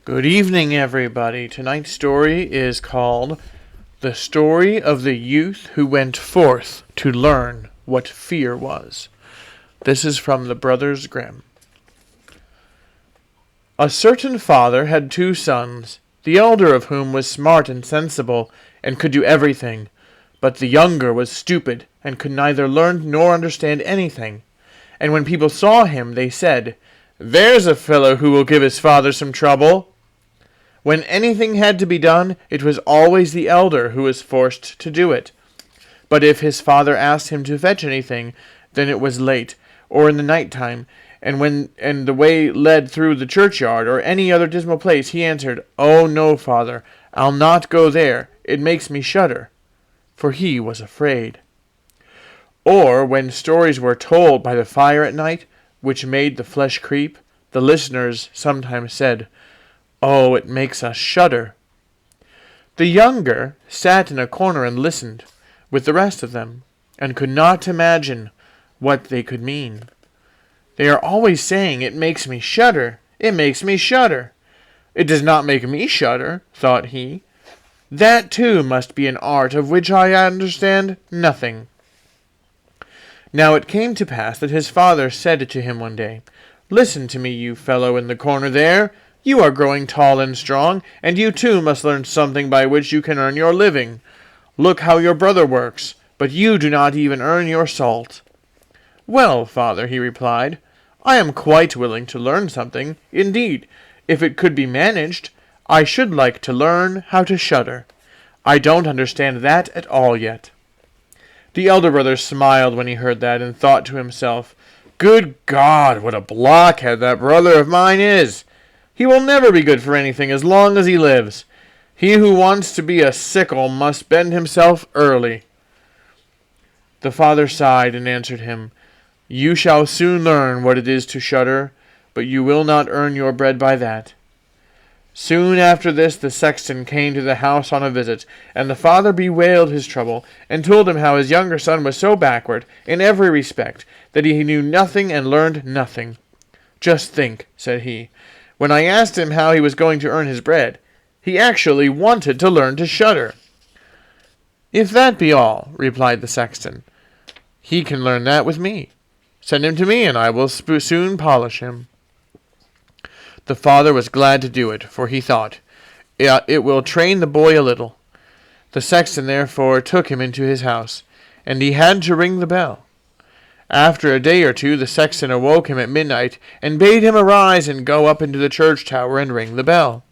Good evening, everybody. Tonight's story is called The Story of the Youth Who Went Forth to Learn What Fear Was. This is from the Brothers Grimm. A certain father had 2 sons, the elder of whom was smart and sensible, and could do everything, but the younger was stupid, and could neither learn nor understand anything. And when people saw him, they said, "There's a fellow who will give his father some trouble." When anything had to be done, it was always the elder who was forced to do it. But if his father asked him to fetch anything, then it was late, or in the night time, and the way led through the churchyard, or any other dismal place, he answered, "Oh, no, father, I'll not go there. It makes me shudder." For he was afraid. Or when stories were told by the fire at night, which made the flesh creep, the listeners sometimes said, "Oh, it makes us shudder." The younger sat in a corner and listened, with the rest of them, and could not imagine what they could mean. "They are always saying, 'It makes me shudder, it makes me shudder.' It does not make me shudder," thought he. "That too must be an art of which I understand nothing." Now it came to pass that his father said to him one day, "Listen to me, you fellow in the corner there. You are growing tall and strong, and you too must learn something by which you can earn your living. Look how your brother works, but you do not even earn your salt." "Well, father," he replied, "I am quite willing to learn something. Indeed, if it could be managed, I should like to learn how to shudder. I don't understand that at all yet." The elder brother smiled when he heard that, and thought to himself, "Good God, what a blockhead that brother of mine is! He will never be good for anything as long as he lives. He who wants to be a sickle must bend himself early." The father sighed and answered him, "You shall soon learn what it is to shudder, but you will not earn your bread by that." Soon after this the sexton came to the house on a visit, and the father bewailed his trouble, and told him how his younger son was so backward in every respect that he knew nothing and learned nothing. "Just think," said he, "when I asked him how he was going to earn his bread, he actually wanted to learn to shudder." "If that be all," replied the sexton, "he can learn that with me. Send him to me, and I will soon polish him." The father was glad to do it, for he thought, "It will train the boy a little." The sexton therefore took him into his house, and he had to ring the bell. After a day or two, the sexton awoke him at midnight, and bade him arise and go up into the church tower and ring the bell.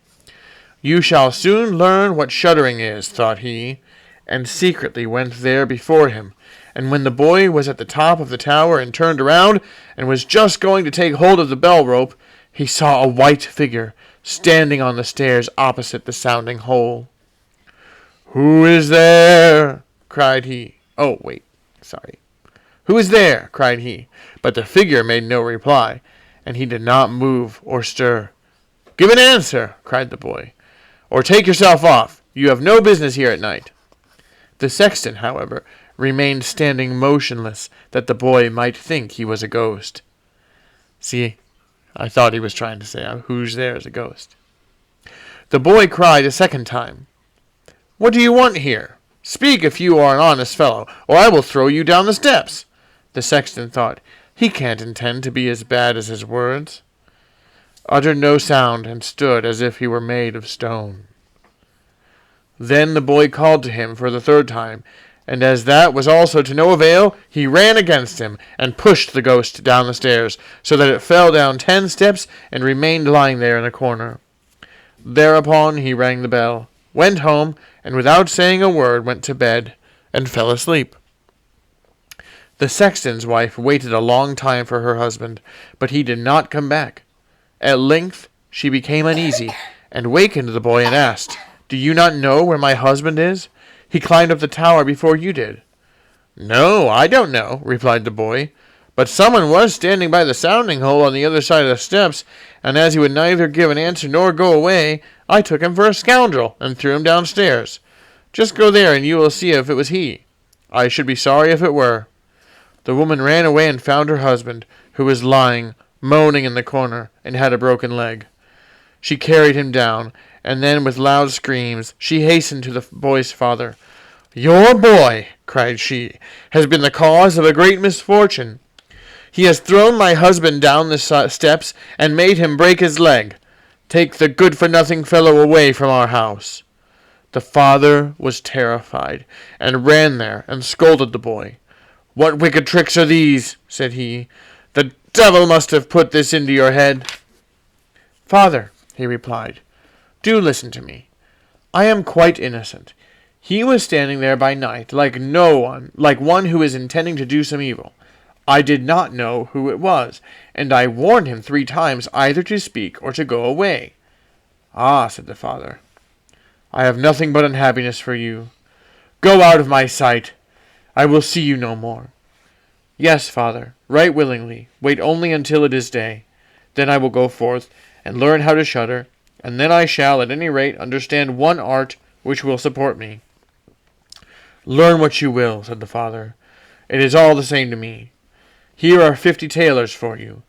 "You shall soon learn what shuddering is," thought he, and secretly went there before him. And when the boy was at the top of the tower and turned around, and was just going to take hold of the bell rope, he saw a white figure standing on the stairs opposite the sounding hole. "Who is there?" cried he. "Who is there?" cried he, but the figure made no reply, and he did not move or stir. "Give an answer," cried the boy, "or take yourself off. You have no business here at night." The sexton, however, remained standing motionless, that the boy might think he was a ghost. See, I thought he was trying to say, "Who's there is a ghost." The boy cried a second time, "What do you want here? Speak if you are an honest fellow, or I will throw you down the steps." The sexton thought, "He can't intend to be as bad as his words," uttered no sound, and stood as if he were made of stone. Then the boy called to him for the third time, and as that was also to no avail, he ran against him, and pushed the ghost down the stairs, so that it fell down 10 steps, and remained lying there in a corner. Thereupon he rang the bell, went home, and without saying a word went to bed, and fell asleep. The sexton's wife waited a long time for her husband, but he did not come back. At length she became uneasy, and wakened the boy and asked, "Do you not know where my husband is? He climbed up the tower before you did." "No, I don't know," replied the boy, "but someone was standing by the sounding hole on the other side of the steps, and as he would neither give an answer nor go away, I took him for a scoundrel, and threw him downstairs. Just go there, and you will see if it was he. I should be sorry if it were." The woman ran away and found her husband, who was lying, moaning in the corner, and had a broken leg. She carried him down, and then with loud screams she hastened to the boy's father. "Your boy," cried she, "has been the cause of a great misfortune. He has thrown my husband down the steps and made him break his leg. Take the good-for-nothing fellow away from our house." The father was terrified, and ran there and scolded the boy. "What wicked tricks are these?" said he. "The devil must have put this into your head." "Father," he replied, "do listen to me. I am quite innocent. He was standing there by night, like one who is intending to do some evil. I did not know who it was, and I warned him 3 times either to speak or to go away." "Ah," said the father, "I have nothing but unhappiness for you. Go out of my sight. I will see you no more." "Yes, father, right willingly. Wait only until it is day. Then I will go forth and learn how to shudder, and then I shall, at any rate, understand one art which will support me." "Learn what you will," said the father. "It is all the same to me. Here are 50 thalers for you.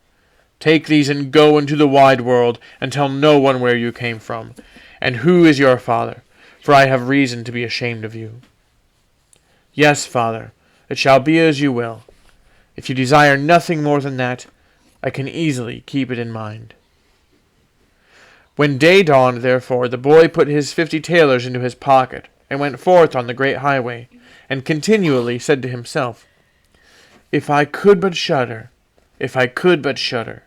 Take these and go into the wide world, and tell no one where you came from, and who is your father, for I have reason to be ashamed of you." "Yes, father, it shall be as you will. If you desire nothing more than that, I can easily keep it in mind." When day dawned, therefore, the boy put his 50 thalers into his pocket, and went forth on the great highway, and continually said to himself, "If I could but shudder, if I could but shudder."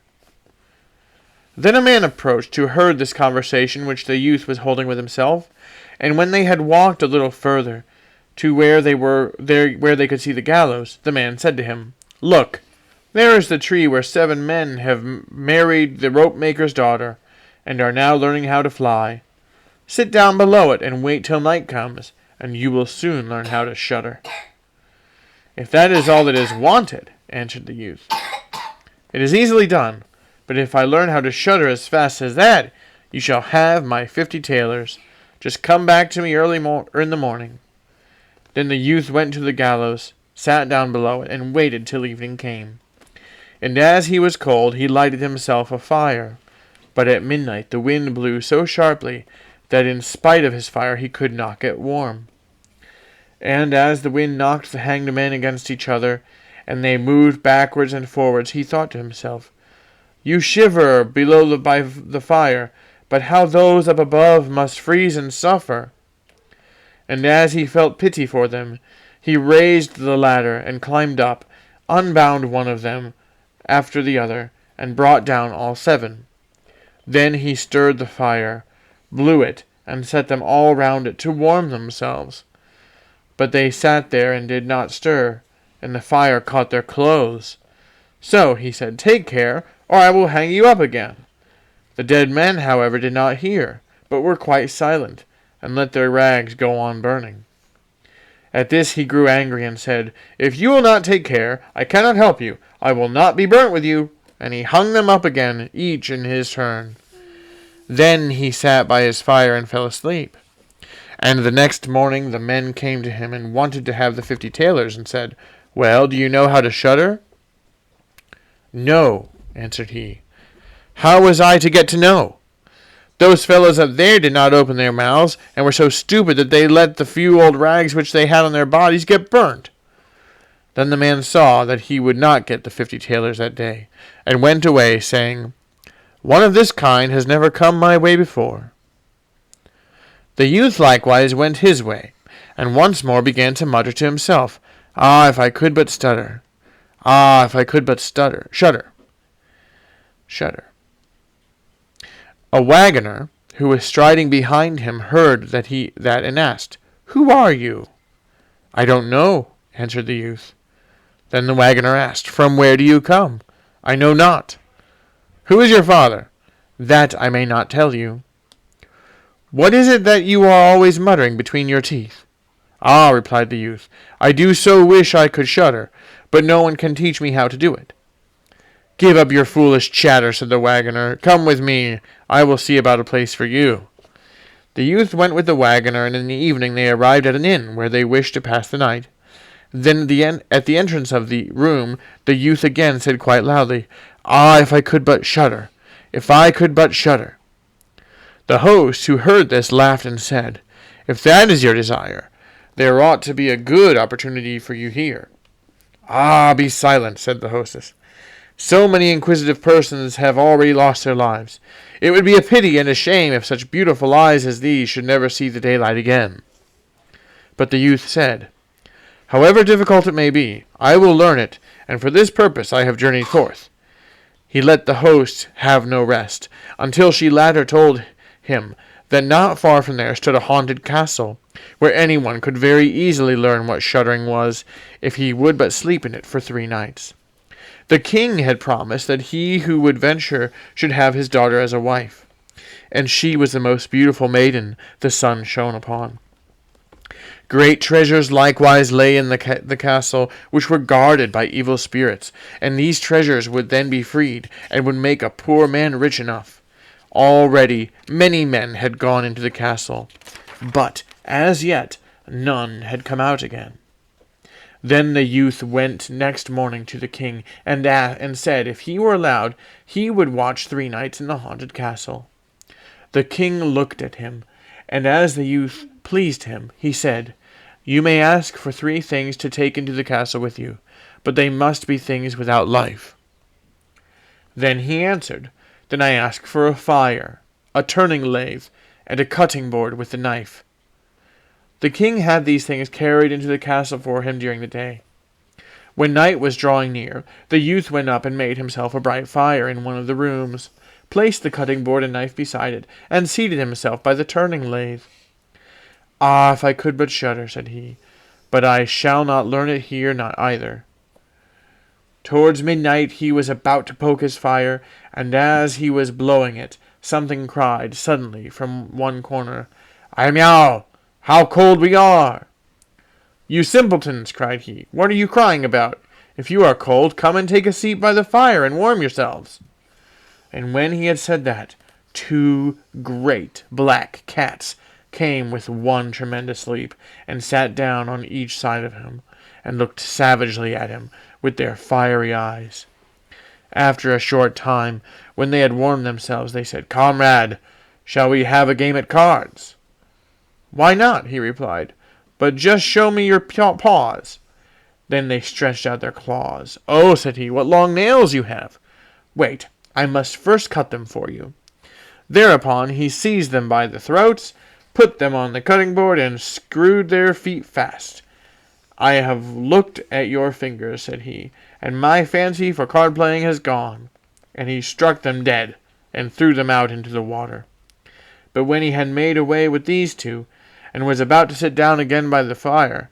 Then a man approached who heard this conversation which the youth was holding with himself, and when they had walked a little further, to where they could see the gallows, the man said to him, "Look, there is the tree where 7 men have married the rope-maker's daughter, and are now learning how to fly. Sit down below it and wait till night comes, and you will soon learn how to shudder." "If that is all that is wanted," answered the youth, "it is easily done. But if I learn how to shudder as fast as that, you shall have my 50 thalers. Just come back to me early in the morning." Then the youth went to the gallows, sat down below it, and waited till evening came. And as he was cold, he lighted himself a fire. But at midnight the wind blew so sharply that in spite of his fire he could not get warm. And as the wind knocked the hanged men against each other, and they moved backwards and forwards, he thought to himself, "You shiver below by the fire, but how those up above must freeze and suffer." And as he felt pity for them, he raised the ladder and climbed up, unbound one of them after the other, and brought down all 7. Then he stirred the fire, blew it, and set them all round it to warm themselves. But they sat there and did not stir, and the fire caught their clothes. So he said, "Take care, or I will hang you up again." The dead men, however, did not hear, but were quite silent, and let their rags go on burning. At this he grew angry and said, "If you will not take care, I cannot help you. I will not be burnt with you." And he hung them up again, each in his turn. Then he sat by his fire and fell asleep. And the next morning the men came to him and wanted to have the 50 thalers, and said, "Well, do you know how to shudder?" "No," answered he. "How was I to get to know? Those fellows up there did not open their mouths, and were so stupid that they let the few old rags which they had on their bodies get burnt." Then the man saw that he would not get the 50 thalers that day, and went away, saying, "One of this kind has never come my way before." The youth likewise went his way, and once more began to mutter to himself, "Ah, if I could but stutter! Ah, if I could but shudder! A wagoner, who was striding behind him, heard that and asked, "Who are you?" "I don't know," answered the youth. Then the wagoner asked, "From where do you come?" "I know not." "Who is your father?" "That I may not tell you." "What is it that you are always muttering between your teeth?" "Ah," replied the youth, "I do so wish I could shudder, but no one can teach me how to do it." "Give up your foolish chatter," said the wagoner. "Come with me. I will see about a place for you." The youth went with the wagoner, and in the evening they arrived at an inn where they wished to pass the night. Then at the entrance of the room the youth again said quite loudly, "Ah, if I could but shudder! If I could but shudder!" The host, who heard this, laughed and said, "If that is your desire, there ought to be a good opportunity for you here." "Ah, be silent," said the hostess. "So many inquisitive persons have already lost their lives. It would be a pity and a shame if such beautiful eyes as these should never see the daylight again." But the youth said, "However difficult it may be, I will learn it, and for this purpose I have journeyed forth." He let the host have no rest, until she latter told him that not far from there stood a haunted castle, where anyone could very easily learn what shuddering was, if he would but sleep in it for 3 nights. The king had promised that he who would venture should have his daughter as a wife, and she was the most beautiful maiden the sun shone upon. Great treasures likewise lay in the castle, which were guarded by evil spirits, and these treasures would then be freed, and would make a poor man rich enough. Already many men had gone into the castle, but as yet none had come out again. Then the youth went next morning to the king, and said if he were allowed, he would watch 3 nights in the haunted castle. The king looked at him, and as the youth pleased him, he said, "You may ask for 3 things to take into the castle with you, but they must be things without life." Then he answered, "Then I ask for a fire, a turning lathe, and a cutting board with a knife." The king had these things carried into the castle for him during the day. When night was drawing near, the youth went up and made himself a bright fire in one of the rooms, placed the cutting board and knife beside it, and seated himself by the turning lathe. "Ah, if I could but shudder," said he, "but I shall not learn it here, not either." Towards midnight he was about to poke his fire, and as he was blowing it, something cried suddenly from one corner, "I meow! How cold we are!" "You simpletons," cried he, "what are you crying about? If you are cold, come and take a seat by the fire and warm yourselves." And when he had said that, 2 great black cats came with one tremendous leap, and sat down on each side of him, and looked savagely at him with their fiery eyes. After a short time, when they had warmed themselves, they said, "Comrade, shall we have a game at cards?" "Why not?" he replied, "but just show me your paws." Then they stretched out their claws. "Oh," said he, "what long nails you have! Wait, I must first cut them for you." Thereupon he seized them by the throats, put them on the cutting board, and screwed their feet fast. "I have looked at your fingers," said he, "and my fancy for card-playing has gone." And he struck them dead, and threw them out into the water. But when he had made away with these 2, and was about to sit down again by the fire,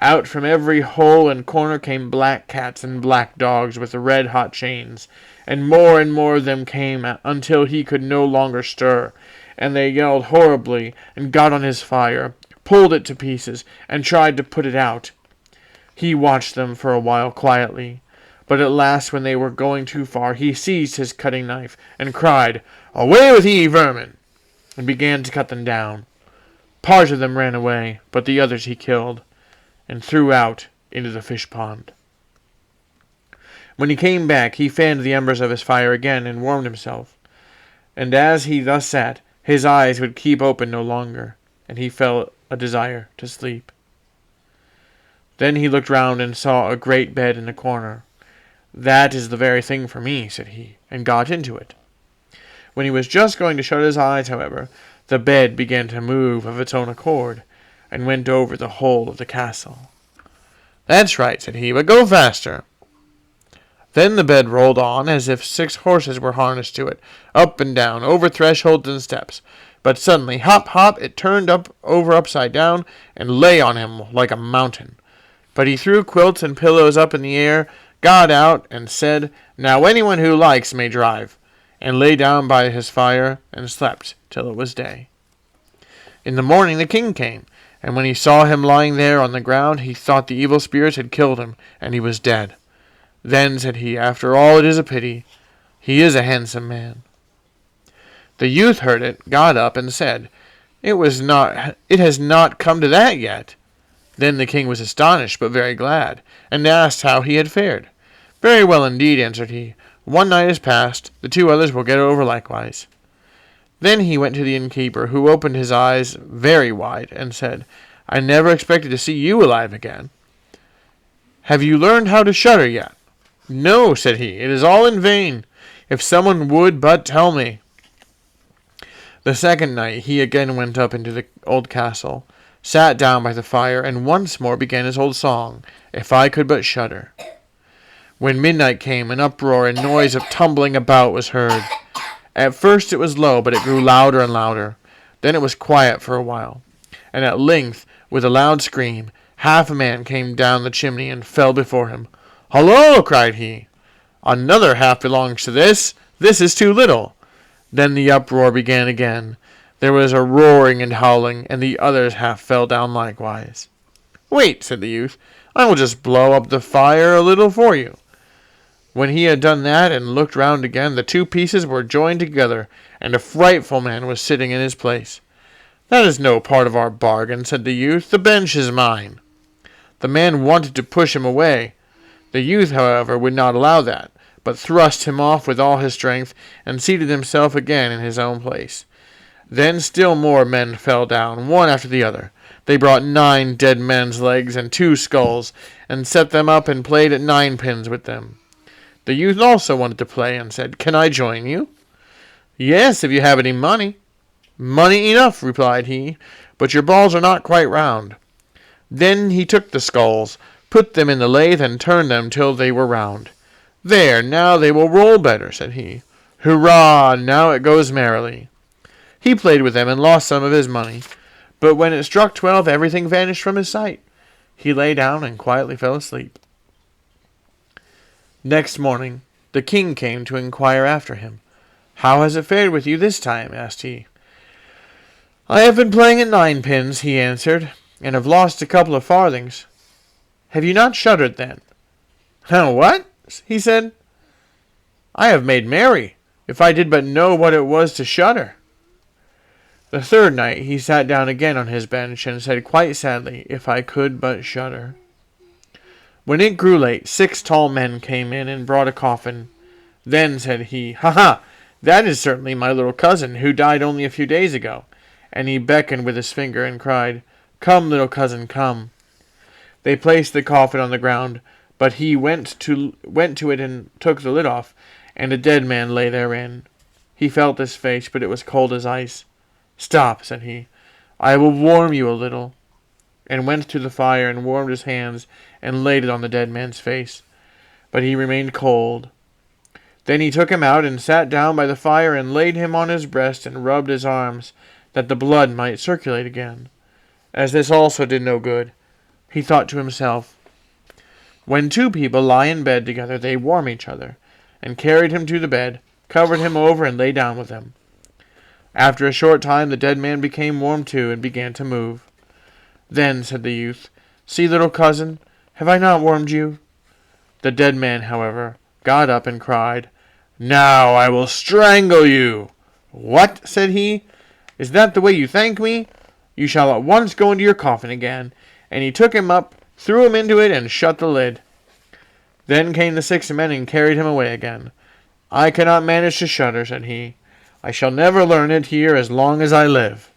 out from every hole and corner came black cats and black dogs with red-hot chains, and more of them came until he could no longer stir, and they yelled horribly, and got on his fire, pulled it to pieces, and tried to put it out. He watched them for a while quietly, but at last, when they were going too far, he seized his cutting knife, and cried, "Away with ye, vermin!" and began to cut them down. Part of them ran away, but the others he killed, and threw out into the fish pond. When he came back, he fanned the embers of his fire again, and warmed himself. And as he thus sat, his eyes would keep open no longer, and he felt a desire to sleep. Then he looked round and saw a great bed in a corner. "That is the very thing for me," said he, and got into it. When he was just going to shut his eyes, however, the bed began to move of its own accord, and went over the whole of the castle. "That's right," said he, "but go faster." Then the bed rolled on as if 6 horses were harnessed to it, up and down, over thresholds and steps. But suddenly, hop, hop, it turned over upside down, and lay on him like a mountain. But he threw quilts and pillows up in the air, got out, and said, "Now anyone who likes may drive," and lay down by his fire, and slept till it was day. In the morning the king came, and when he saw him lying there on the ground, he thought the evil spirits had killed him, and he was dead. "Then," said he, "after all, it is a pity. He is a handsome man." The youth heard it, got up, and said, It has not come to that yet." Then the king was astonished, but very glad, and asked how he had fared. "Very well indeed," answered he. "1 night is past, the 2 others will get over likewise." Then he went to the innkeeper, who opened his eyes very wide and said, "I never expected to see you alive again. Have you learned how to shudder yet?" "No," said he, "it is all in vain. If someone would but tell me." The second night he again went up into the old castle, sat down by the fire, and once more began his old song, "If I could but shudder." When midnight came, an uproar and noise of tumbling about was heard. At first it was low, but it grew louder and louder. Then it was quiet for a while, and at length, with a loud scream, half a man came down the chimney and fell before him. "Hullo!" cried he. "Another half belongs to this. This is too little." Then the uproar began again. There was a roaring and howling, and the others half fell down likewise. "Wait," said the youth, "I will just blow up the fire a little for you." When he had done that and looked round again, the two pieces were joined together, and a frightful man was sitting in his place. "That is no part of our bargain," said the youth. "The bench is mine." The man wanted to push him away. The youth, however, would not allow that, but thrust him off with all his strength, and seated himself again in his own place. Then still more men fell down, one after the other. They brought 9 dead men's legs and 2 skulls, and set them up and played at 9-pins with them. The youth also wanted to play, and said, "Can I join you?" "Yes, if you have any money." "Money enough," replied he, "but your balls are not quite round." Then he took the skulls, put them in the lathe, and turned them till they were round. "There, now they will roll better," said he. "Hurrah, now it goes merrily." He played with them and lost some of his money, but when it struck 12, everything vanished from his sight. He lay down and quietly fell asleep. Next morning the king came to inquire after him. "How has it fared with you this time?" asked he. "I have been playing at 9-pins," he answered, "and have lost a couple of farthings." "Have you not shuddered then?" "What?" he said. "I have made merry, if I did but know what it was to shudder." The third night he sat down again on his bench, and said quite sadly, "If I could but shudder." When it grew late, 6 tall men came in and brought a coffin. Then said he, "Ha ha! That is certainly my little cousin, who died only a few days ago." And he beckoned with his finger and cried, "Come, little cousin, come." They placed the coffin on the ground, but he went to it and took the lid off, and a dead man lay therein. He felt his face, but it was cold as ice. "Stop," said he, "I will warm you a little," and went to the fire and warmed his hands and laid it on the dead man's face. But he remained cold. Then he took him out and sat down by the fire and laid him on his breast and rubbed his arms, that the blood might circulate again. As this also did no good, he thought to himself, "When 2 people lie in bed together, they warm each other," and carried him to the bed, covered him over, and lay down with him. After a short time the dead man became warm too, and began to move. Then said the youth, "See, little cousin, have I not warmed you?" The dead man, however, got up and cried, "Now I will strangle you." "What?" said he. "Is that the way you thank me? You shall at once go into your coffin again." And he took him up, threw him into it, and shut the lid. Then came the 6 men and carried him away again. "I cannot manage to shudder," said he. "I shall never learn it here as long as I live."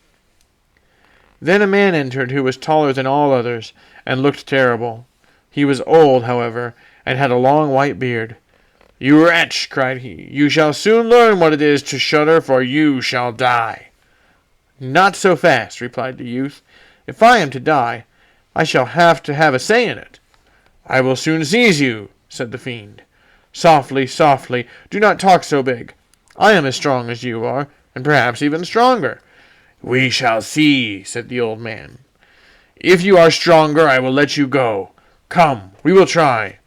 Then a man entered who was taller than all others, and looked terrible. He was old, however, and had a long white beard. "You wretch," cried he, "you shall soon learn what it is to shudder, for you shall die." "Not so fast," replied the youth. "If I am to die, I shall have to have a say in it." "I will soon seize you," said the fiend. "Softly, softly, do not talk so big. I am as strong as you are, and perhaps even stronger." "We shall see," said the old man. "If you are stronger, I will let you go. Come, we will try."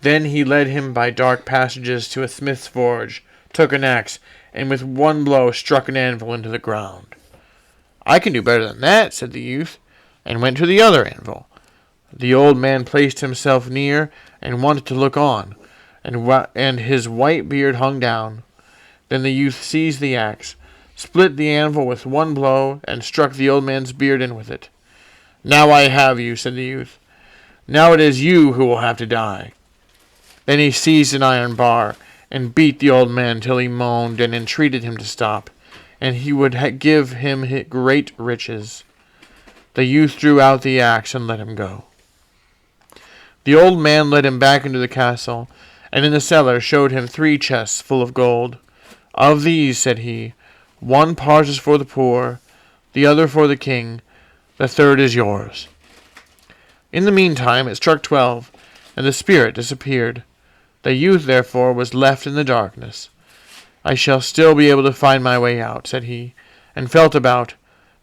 Then he led him by dark passages to a smith's forge, took an axe, and with one blow struck an anvil into the ground. "I can do better than that," said the youth, and went to the other anvil. The old man placed himself near, and wanted to look on, and his white beard hung down. Then the youth seized the axe, split the anvil with one blow, and struck the old man's beard in with it. "Now I have you," said the youth. "Now it is you who will have to die." Then he seized an iron bar, and beat the old man till he moaned, and entreated him to stop, and he would give him great riches. The youth drew out the axe and let him go. The old man led him back into the castle, and in the cellar showed him 3 chests full of gold. Of these, said he, 1 part is for the poor, the other for the king, the third is yours. In the meantime it struck 12, and the spirit disappeared. The youth, therefore, was left in the darkness. I shall still be able to find my way out, said he, and felt about,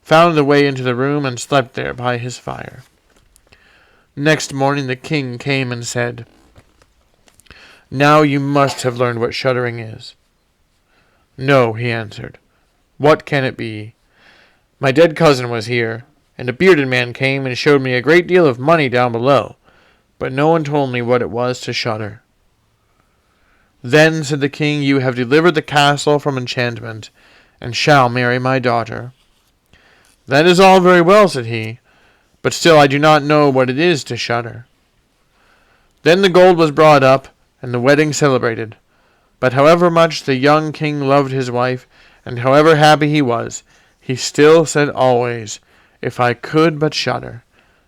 found the way into the room, and slept there by his fire. Next morning the king came and said, Now you must have learned what shuddering is. No, he answered. What can it be? My dead cousin was here, and a bearded man came and showed me a great deal of money down below, but no one told me what it was to shudder. Then, said the king, you have delivered the castle from enchantment, and shall marry my daughter. That is all very well, said he, but still I do not know what it is to shudder. Then the gold was brought up, and the wedding celebrated. But however much the young king loved his wife, and however happy he was, he still said always, If I could but shudder,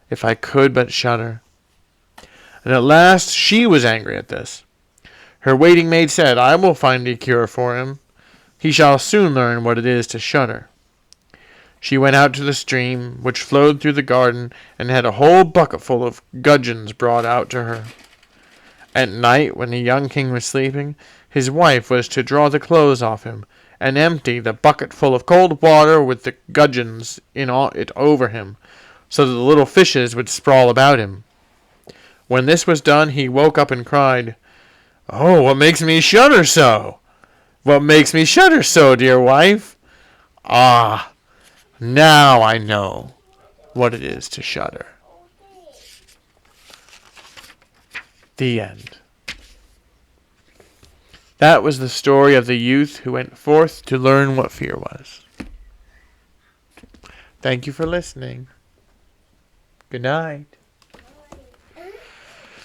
if I could but shudder. And at last she was angry at this. Her waiting maid said, I will find a cure for him. He shall soon learn what it is to shudder. She went out to the stream, which flowed through the garden, and had a whole bucketful of gudgeons brought out to her. At night, when the young king was sleeping, his wife was to draw the clothes off him, and empty the bucketful of cold water with the gudgeons in it over him, so that the little fishes would sprawl about him. When this was done, he woke up and cried, Oh, what makes me shudder so? What makes me shudder so, dear wife? Ah, now I know what it is to shudder. The end. That was the story of the youth who went forth to learn what fear was. Thank you for listening. Good night.